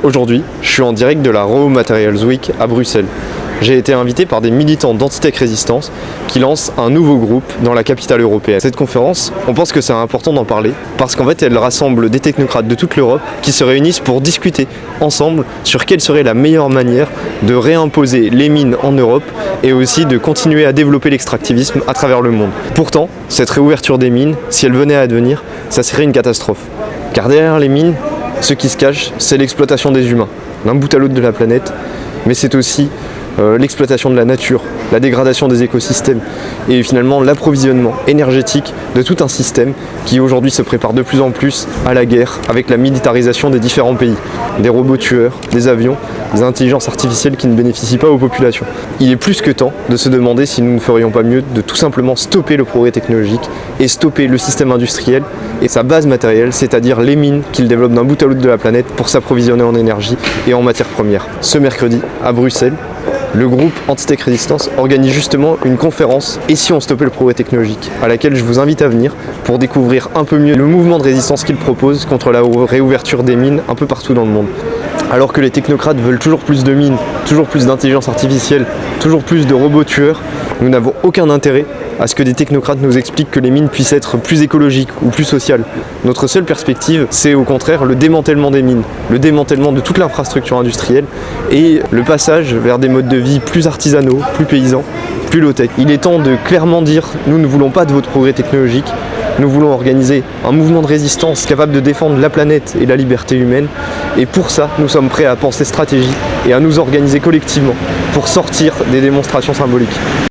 Aujourd'hui, je suis en direct de la Raw Materials Week à Bruxelles. J'ai été invité par des militants d'Antitech Résistance qui lancent un nouveau groupe dans la capitale européenne. Cette conférence, on pense que c'est important d'en parler parce qu'en fait elle rassemble des technocrates de toute l'Europe qui se réunissent pour discuter ensemble sur quelle serait la meilleure manière de réimposer les mines en Europe et aussi de continuer à développer l'extractivisme à travers le monde. Pourtant, cette réouverture des mines, si elle venait à advenir, ça serait une catastrophe. Car derrière les mines, ce qui se cache, c'est l'exploitation des humains, d'un bout à l'autre de la planète, mais c'est aussi l'exploitation de la nature, la dégradation des écosystèmes et finalement l'approvisionnement énergétique de tout un système qui aujourd'hui se prépare de plus en plus à la guerre avec la militarisation des différents pays. Des robots tueurs, des avions, des intelligences artificielles qui ne bénéficient pas aux populations. Il est plus que temps de se demander si nous ne ferions pas mieux de tout simplement stopper le progrès technologique et stopper le système industriel et sa base matérielle, c'est-à-dire les mines qu'il développe d'un bout à l'autre de la planète pour s'approvisionner en énergie et en matières premières. Ce mercredi, à Bruxelles, le groupe Antitech Résistance organise justement une conférence « Et si on stoppait le progrès technologique ?», à laquelle je vous invite à venir pour découvrir un peu mieux le mouvement de résistance qu'il propose contre la réouverture des mines un peu partout dans le monde. Alors que les technocrates veulent toujours plus de mines, toujours plus d'intelligence artificielle, toujours plus de robots tueurs, nous n'avons aucun intérêt à ce que des technocrates nous expliquent que les mines puissent être plus écologiques ou plus sociales. Notre seule perspective, c'est au contraire le démantèlement des mines, le démantèlement de toute l'infrastructure industrielle et le passage vers des modes de vie plus artisanaux, plus paysans, plus low-tech. Il est temps de clairement dire « nous ne voulons pas de votre progrès technologique ». Nous voulons organiser un mouvement de résistance capable de défendre la planète et la liberté humaine. Et pour ça, nous sommes prêts à penser stratégie et à nous organiser collectivement pour sortir des démonstrations symboliques.